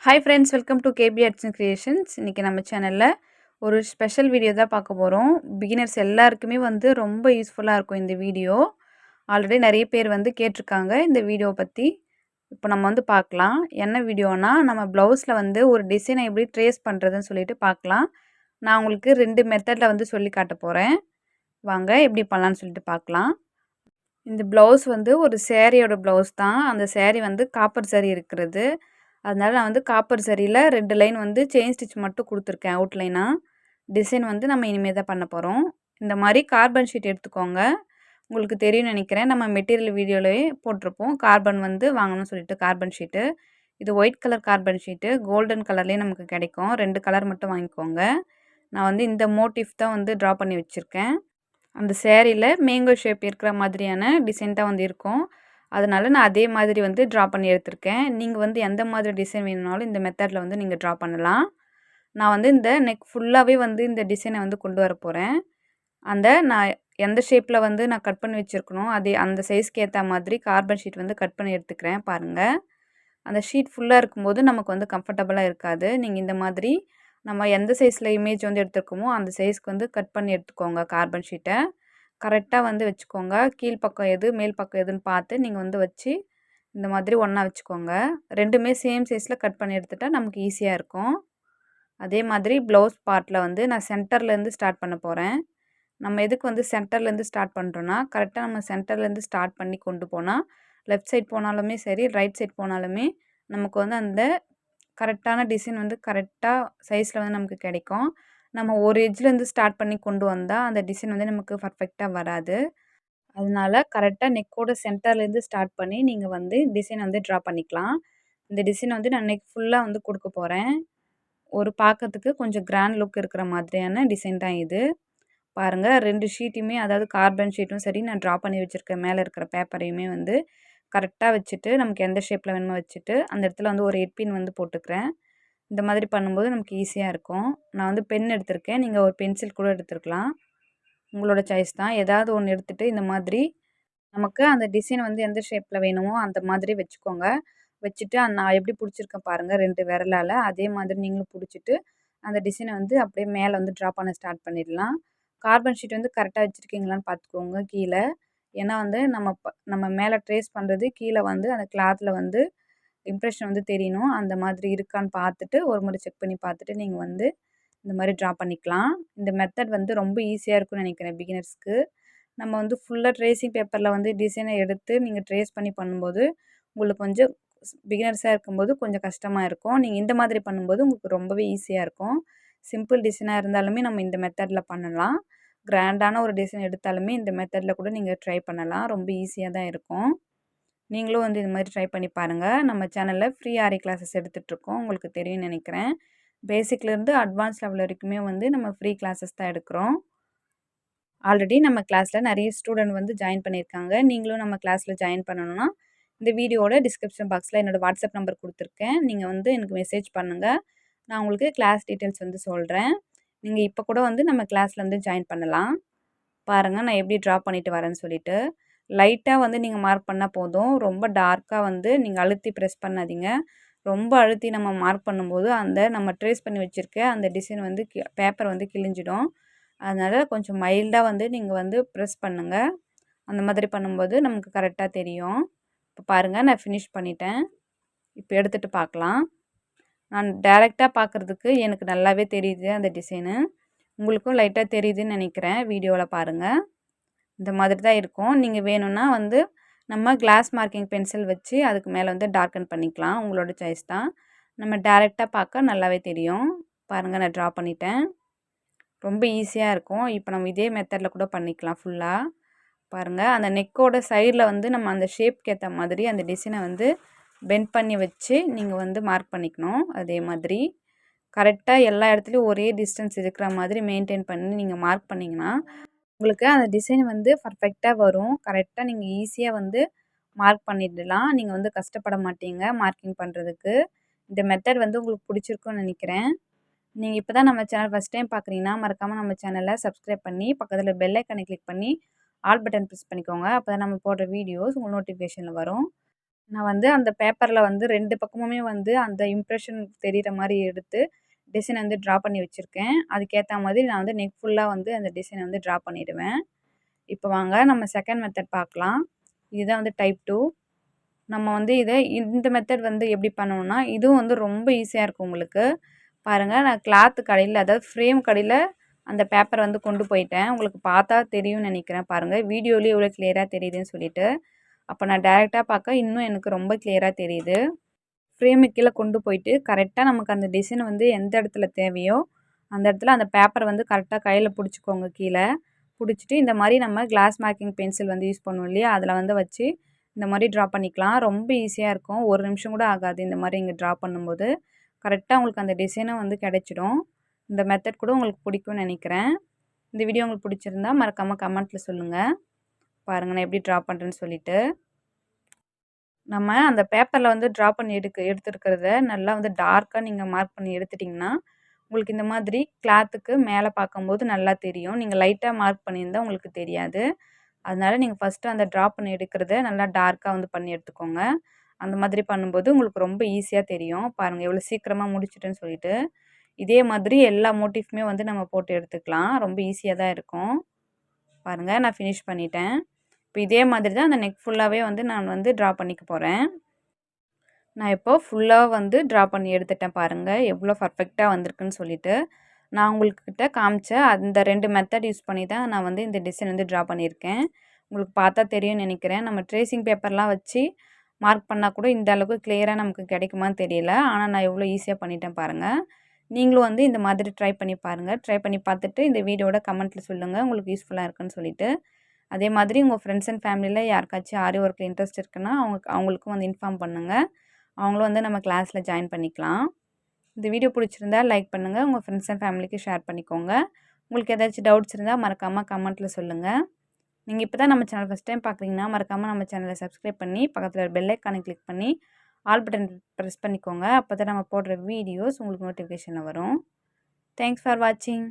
Hi friends, welcome to KBARTSANDCREATIONS. இன்றைக்கி நம்ம சேனலில் ஒரு ஸ்பெஷல் வீடியோ தான் பார்க்க போகிறோம். பிகினர்ஸ் எல்லாருக்குமே ரொம்ப யூஸ்ஃபுல்லாக இருக்கும் இந்த வீடியோ. ஆல்ரெடி நிறைய பேர் கேட்டிருக்காங்க இந்த வீடியோவை பற்றி. இப்போ நம்ம பார்க்கலாம். என்ன வீடியோனா, நம்ம ப்ளவுஸில் ஒரு டிசைனை எப்படி ட்ரேஸ் பண்ணுறதுன்னு சொல்லிட்டு பார்க்கலாம். நான் உங்களுக்கு 2 மெத்தடில் சொல்லி காட்ட போகிறேன். வாங்க எப்படி பண்ணலான்னு சொல்லிட்டு பார்க்கலாம். இந்த ப்ளவுஸ் ஒரு சேரீயோட ப்ளவுஸ் தான். அந்த சேரீ காப்பர் சாரீ இருக்கிறது. அதனால நான் காப்பர் சரியில் 2 லைன் செயின் ஸ்டிச் மட்டும் கொடுத்துருக்கேன் அவுட்லைனாக. டிசைன் நம்ம இனிமேல் தான் பண்ண போகிறோம். இந்த மாதிரி கார்பன் ஷீட் எடுத்துக்கோங்க. உங்களுக்கு தெரியும்னு நினைக்கிறேன், நம்ம மெட்டீரியல் வீடியோவிலே போட்டிருப்போம். கார்பன் வாங்கணும்னு சொல்லிட்டு கார்பன் ஷீட்டு. இது white colour carbon sheet, golden கலர்லேயே நமக்கு கிடைக்கும். 2 கலர் மட்டும் வாங்கிக்கோங்க. நான் இந்த மோட்டிஃப் தான் ட்ரா பண்ணி வச்சுருக்கேன். அந்த சேரீயில் மேங்கோ ஷேப் இருக்கிற மாதிரியான டிசைன் தான் இருக்கும். அதனால் நான் அதே மாதிரி ட்ரா பண்ணி எடுத்திருக்கேன். நீங்கள் எந்த மாதிரி டிசைன் வேணும்னாலும் இந்த மெத்தடில் நீங்கள் ட்ரா பண்ணலாம். நான் இந்த நெக் ஃபுல்லாகவே இந்த டிசைனை கொண்டு வர போகிறேன். நான் எந்த ஷேப்பில் நான் கட் பண்ணி வச்சுருக்கணும், அந்த சைஸ்க்கு ஏற்ற மாதிரி கார்பன் ஷீட் கட் பண்ணி எடுத்துக்கிறேன். பாருங்கள், அந்த ஷீட் ஃபுல்லாக இருக்கும்போது நமக்கு கம்ஃபர்டபுளாக இருக்காது. நீங்கள் இந்த மாதிரி நம்ம எந்த சைஸில் இமேஜ் எடுத்துருக்கோமோ அந்த சைஸ்க்கு கட் பண்ணி எடுத்துக்கோங்க. கார்பன் ஷீட்டை கரெக்டாக வச்சுக்கோங்க. கீழ்ப்பக்கம் எது மேல் பக்கம் எதுன்னு பார்த்து நீங்கள் வச்சு இந்த மாதிரி ஒன்றா வச்சுக்கோங்க. ரெண்டுமே சேம் சைஸில் கட் பண்ணி எடுத்துட்டால் நமக்கு ஈஸியாக இருக்கும். அதே மாதிரி ப்ளவுஸ் பார்ட்டில் நான் சென்டர்லேருந்து ஸ்டார்ட் பண்ண போகிறேன். நம்ம எதுக்கு சென்டர்லேருந்து ஸ்டார்ட் பண்ணுறோன்னா, கரெக்டாக நம்ம சென்டர்லேருந்து ஸ்டார்ட் பண்ணி கொண்டு போனால் லெஃப்ட் சைட் போனாலுமே சரி, ரைட் சைட் போனாலுமே நமக்கு அந்த கரெக்டான டிசைன் கரெக்டாக சைஸில் நமக்கு கிடைக்கும். நம்ம ஒரு எட்ஜ்லேருந்து ஸ்டார்ட் பண்ணி கொண்டு வந்தால் அந்த டிசைன் நமக்கு பர்ஃபெக்டாக வராது. அதனால கரெக்டாக நெக்கோட சென்டர்லேருந்து ஸ்டார்ட் பண்ணி நீங்கள் டிசைன் ட்ரா பண்ணிக்கலாம். இந்த டிசைன் நான் நெக் ஃபுல்லாக கொடுக்க போகிறேன். ஒரு பார்க்கறதுக்கு கொஞ்சம் கிராண்ட் லுக் இருக்கிற மாதிரியான டிசைன் தான் இது. பாருங்கள், 2 ஷீட்டையுமே, அதாவது கார்பன் ஷீட்டும் சரி, நான் ட்ரா பண்ணி வச்சுருக்கேன் மேலே இருக்கிற பேப்பரையுமே கரெக்டாக வச்சுட்டு, நமக்கு எந்த ஷேப்பில் வேணுமோ வச்சுட்டு, அந்த இடத்துல ஒரு எட்பின் போட்டுக்கிறேன். இந்த மாதிரி பண்ணும்போது நமக்கு ஈஸியாக இருக்கும். நான் பென் எடுத்திருக்கேன். நீங்கள் ஒரு பென்சில் கூட எடுத்துருக்கலாம். உங்களோட சாய்ஸ் தான். ஏதாவது ஒன்று எடுத்துகிட்டு இந்த மாதிரி நமக்கு அந்த டிசைன் எந்த ஷேப்பில் வேணுமோ அந்த மாதிரி வச்சுக்கோங்க. வச்சுட்டு நான் எப்படி பிடிச்சிருக்கேன் பாருங்கள் 2 விரலால். அதே மாதிரி நீங்களும் பிடிச்சிட்டு அந்த டிசைனை அப்படியே மேலே ட்ரா பண்ண ஸ்டார்ட் பண்ணிடலாம். கார்பன் ஷீட் கரெக்டாக வச்சுருக்கீங்களான்னு பார்த்துக்கோங்க கீழே. ஏன்னா நம்ம மேலே ட்ரேஸ் பண்ணுறது கீழே அந்த கிளாத்தில் இம்ப்ரெஷன் தெரியணும். அந்த மாதிரி இருக்கான்னு பார்த்துட்டு ஒரு முறை செக் பண்ணி பார்த்துட்டு நீங்கள் இந்த மாதிரி ட்ரா பண்ணிக்கலாம். இந்த மெத்தட் ரொம்ப ஈஸியாக இருக்கும்னு நினைக்கிறேன் பிகினர்ஸ்க்கு. நம்ம ஃபுல்லாக ட்ரேசிங் பேப்பரில் டிசைனை எடுத்து நீங்கள் ட்ரேஸ் பண்ணி பண்ணும்போது உங்களுக்கு கொஞ்சம் பிகினர்ஸாக இருக்கும்போது கொஞ்சம் கஷ்டமாக இருக்கும். நீங்கள் இந்த மாதிரி பண்ணும்போது உங்களுக்கு ரொம்பவே ஈஸியாக இருக்கும். சிம்பிள் டிசைனாக இருந்தாலுமே நம்ம இந்த மெத்தடில் பண்ணலாம். கிராண்டான ஒரு டிசைன் எடுத்தாலுமே இந்த மெத்தடில் கூட நீங்கள் ட்ரை பண்ணலாம். ரொம்ப ஈஸியாக தான் இருக்கும். நீங்களும் இந்த மாதிரி ட்ரை பண்ணி பாருங்கள். நம்ம சேனலில் ஃப்ரீ ஆரி கிளாஸஸ் எடுத்துகிட்ருக்கோம். உங்களுக்கு தெரியும்னு நினைக்கிறேன். பேசிக்லேருந்து அட்வான்ஸ் லெவல் வரைக்குமே நம்ம ஃப்ரீ கிளாஸஸ் தான் எடுக்கிறோம். ஆல்ரெடி நம்ம கிளாஸில் நிறைய ஸ்டூடெண்ட் ஜாயின் பண்ணியிருக்காங்க. நீங்களும் நம்ம கிளாஸில் ஜாயின் பண்ணணுன்னா இந்த வீடியோவோட டிஸ்கிரிப்ஷன் பாக்ஸில் என்னோடய வாட்ஸ்அப் நம்பர் கொடுத்துருக்கேன். நீங்கள் எனக்கு மெசேஜ் பண்ணுங்கள். நான் உங்களுக்கு கிளாஸ் டீட்டெயில்ஸ் சொல்கிறேன். நீங்கள் இப்போ கூட நம்ம கிளாஸில் ஜாயின் பண்ணலாம். பாருங்கள், நான் எப்படி ட்ரா பண்ணிவிட்டு வரேன்னு சொல்லிவிட்டு. லைட்டாக நீங்கள் மார்க் பண்ணால் போதும். ரொம்ப டார்க்காக நீங்கள் அழுத்தி ப்ரெஸ் பண்ணாதீங்க. ரொம்ப அழுத்தி நம்ம மார்க் பண்ணும்போது நம்ம ட்ரேஸ் பண்ணி வச்சுருக்க அந்த டிசைன் பேப்பர் கிழிஞ்சிடும். அதனால் கொஞ்சம் மைல்டாக நீங்கள் ப்ரெஸ் பண்ணுங்கள். அந்த மாதிரி பண்ணும்போது நமக்கு கரெக்டாக தெரியும். இப்போ பாருங்கள், நான் ஃபினிஷ் பண்ணிட்டேன். இப்போ எடுத்துகிட்டு பார்க்கலாம். நான் டைரெக்டாக பார்க்குறதுக்கு எனக்கு நல்லாவே தெரியுது அந்த டிசைனு. உங்களுக்கும் லைட்டாக தெரியுதுன்னு நினைக்கிறேன். வீடியோவில் பாருங்கள், இந்த மாதிரி தான் இருக்கும். நீங்கள் வேணும்னா நம்ம கிளாஸ் மார்க்கிங் பென்சில் வச்சு அதுக்கு மேலே டார்க்கன் பண்ணிக்கலாம். உங்களோட சாய்ஸ் தான். நம்ம டைரெக்டாக பார்க்க நல்லாவே தெரியும். பாருங்கள், நான் ட்ரா பண்ணிட்டேன். ரொம்ப ஈஸியாக இருக்கும். இப்போ நம்ம இதே மெத்தடில் கூட பண்ணிக்கலாம் ஃபுல்லாக. பாருங்கள், அந்த நெக்கோட சைடில் நம்ம அந்த ஷேப்க்கு ஏற்ற மாதிரி அந்த டிசைனை பெண்ட் பண்ணி வச்சு நீங்கள் மார்க் பண்ணிக்கணும். அதே மாதிரி கரெக்டாக எல்லா இடத்துலையும் ஒரே டிஸ்டன்ஸ் இருக்கிற மாதிரி மெயின்டைன் பண்ணி நீங்கள் மார்க் பண்ணிங்கன்னா உங்களுக்கு அந்த டிசைன் பர்ஃபெக்டாக வரும். கரெக்டாக நீங்கள் ஈஸியாக மார்க் பண்ணிடலாம். நீங்கள் கஷ்டப்பட மாட்டீங்க மார்க்கிங் பண்ணுறதுக்கு. இந்த மெத்தட் உங்களுக்கு பிடிச்சிருக்குன்னு நினைக்கிறேன். நீங்கள் இப்போ தான் நம்ம சேனல் ஃபஸ்ட் டைம் பார்க்குறீங்கன்னா மறக்காமல் நம்ம சேனலை சப்ஸ்கிரைப் பண்ணி பக்கத்தில் பெல் ஐக்கனை கிளிக் பண்ணி ஆல் பட்டன் ப்ரெஸ் பண்ணிக்கோங்க. அப்போ தான் நம்ம போடுற வீடியோஸ் உங்களுக்கு நோட்டிஃபிகேஷனில் வரும். நான் வந்து அந்த பேப்பரில் வந்து 2 பக்கமுமே வந்து அந்த இம்ப்ரெஷன் தெரியிற மாரி எடுத்து டிசைன் வந்து ட்ரா பண்ணி வச்சுருக்கேன். அதுக்கேத்த மாதிரி நான் வந்து நெக் ஃபுல்லா வந்து அந்த டிசைன வந்து ட்ரா பண்ணிடுவேன். இப்போ வாங்க நம்ம செகண்ட் மெத்தட் பார்க்கலாம். இதுதான் வந்து டைப் 2. நம்ம வந்து இந்த மெத்தட் வந்து எப்படி பண்ணணும்னா, இதுவும் வந்து ரொம்ப ஈஸியா இருக்கும் உங்களுக்கு. பாருங்க நான் கிளாத் கடையில அதாவது ஃப்ரேம் கடையில அந்த பேப்பர வந்து கொண்டு போயிட்டேன். உங்களுக்கு பார்த்தா தெரியும்னு நெனைக்கிறேன் பாருங்க. வீடியோலயே எவ்வளோ கிளியரா தெரியுதுன்னு சொல்லிட்டு. அப்ப நான் டைரக்ட்டா பார்க்க இன்னும் எனக்கு ரொம்ப கிளியரா தெரியுது. ஃப்ரேமுக்கு கீழ கொண்டு போயிட்டு கரெக்ட்டா நமக்கு அந்த டிசைன் வந்து எந்த இடத்துல தேவையோ, அந்த இடத்துல அந்த பேப்பர வந்து கரெக்ட்டா கையில புடிச்சுக்கோங்க கீழ. புடிச்சிட்டு இந்த மாரி நம்ம கிளாஸ் மார்க்கிங் பென்சில் வந்து யூஸ் பண்ணுவோம் இல்லையா? அதில வந்து வச்சு இந்த மாரி ட்ரா பண்ணிக்கலாம். ரொம்ப ஈஸியா இருக்கும். 1 நிமிஷம் கூட ஆகாது. இந்த மாரி நீங்க ட்ரா பண்ணும்போது. கரெக்ட்டா உங்களுக்கு அந்த டிசைனும் வந்து கிடைச்சிடும். இந்த மெத்தட் கூட உங்களுக்கு பிடிக்கும்னு நெனைக்கிறேன். இந்த வீடியோ உங்களுக்கு பிடிச்சிருந்தா மறக்காம கமெண்ட்ல சொல்லுங்க. பாருங்க நான் எப்படி ட்ரா பண்றேன்னு சொல்லிட்டு. நம்ம அந்த பேப்பர்ல வந்து ட்ரா பண்ணி எடுத்திருக்கிறத நல்லா வந்து டார்க்கா நீங்க மார்க் பண்ணி எடுத்துட்டீங்கன்னா, உங்களுக்கு இந்த மாதிரி கிளாத்துக்கு மேல பார்க்கும்போது நல்லா தெரியும். நீங்க லைட்டா மார்க் பண்ணியிருந்தா உங்களுக்கு தெரியாது. அதனால நீங்க ஃபர்ஸ்ட்டு அந்த ட்ரா பண்ணி எடுக்கிறத நல்லா டார்க்கா வந்து பண்ணி எடுத்துக்கோங்க. அந்த மாதிரி பண்ணும்போது உங்களுக்கு ரொம்ப ஈஸியா தெரியும். பாருங்க எவ்வளோ சீக்கிரமா முடிச்சுட்டேன்னு சொல்லிட்டு. இதே மாதிரி எல்லா மோட்டிஃப்மே வந்து நம்ம போட்டு எடுத்துக்கலாம். ரொம்ப ஈஸியா தான் இருக்கும். பாருங்க நான் ஃபினிஷ் பண்ணிட்டேன். இப்ப இதே மாதிரி தான் அந்த நெக் ஃபுல்லாவே வந்து நான் வந்து ட்ரா பண்ணிக்க போறேன். நான் இப்போ ஃபுல்லா வந்து ட்ரா பண்ணி எடுத்துட்டேன் பாருங்க. எவ்வளோ பர்ஃபெக்ட்டா வந்திருக்குன்னு சொல்லிட்டு. நான் உங்கள்கிட்ட காமிச்ச அந்த 2 மெத்தட் யூஸ் பண்ணி தான் நான் வந்து இந்த டிசைன் வந்து ட்ரா பண்ணியிருக்கேன். உங்களுக்கு பார்த்தா தெரியும்னு நெனைக்கிறேன். நம்ம ட்ரேசிங் பேப்பர்லாம் வச்சு மார்க் பண்ணா கூட இந்த அளவுக்கு கிளியரா நமக்கு கிடைக்குமான்னு தெரியல. ஆனா நான் எவ்வளோ ஈஸியா பண்ணிட்டேன் பாருங்க. நீங்களும் வந்து இந்த மாதிரி ட்ரை பண்ணி பாருங்க. ட்ரை பண்ணி பார்த்துட்டு இந்த வீடியோவோட கமெண்ட்ல சொல்லுங்க. உங்களுக்கு யூஸ்ஃபுல்லா இருக்குன்னு சொல்லிட்டு. அதே மாதிரி உங்க ஃப்ரெண்ட்ஸ் அண்ட் ஃபேமிலில யாருக்காச்சும் ஆரி ஒர்க்ல இன்ட்ரெஸ்ட் இருக்குன்னா, அவங்களுக்கும் வந்து இன்ஃபார்ம் பண்ணுங்க. அவங்களும் வந்து நம்ம கிளாஸ்ல ஜாயின் பண்ணிக்கலாம். இந்த வீடியோ பிடிச்சிருந்தா லைக் பண்ணுங்க. உங்க ஃப்ரெண்ட்ஸ் அண்ட் ஃபேமிலிக்கு ஷேர் பண்ணிக்கோங்க. உங்களுக்கு ஏதாச்சும் டவுட்ஸ் இருந்தா மறக்காம கமெண்ட்ல சொல்லுங்க. நீங்க இப்ப தான் நம்ம சேனல் ஃபர்ஸ்ட் டைம் பார்க்குறீங்கன்னா, மறக்காம நம்ம சேனல சப்ஸ்கிரைப் பண்ணி, பக்கத்துல பெல் ஐகானை கிளிக் பண்ணி, ஆல் பட்டன் பிரஸ் பண்ணிக்கோங்க. அப்பதான் நம்ம போடுற வீடியோஸ் உங்களுக்கு நோட்டிஃபிகேஷன்ல வரும். தேங்க்ஸ் ஃபார் வாட்சிங்.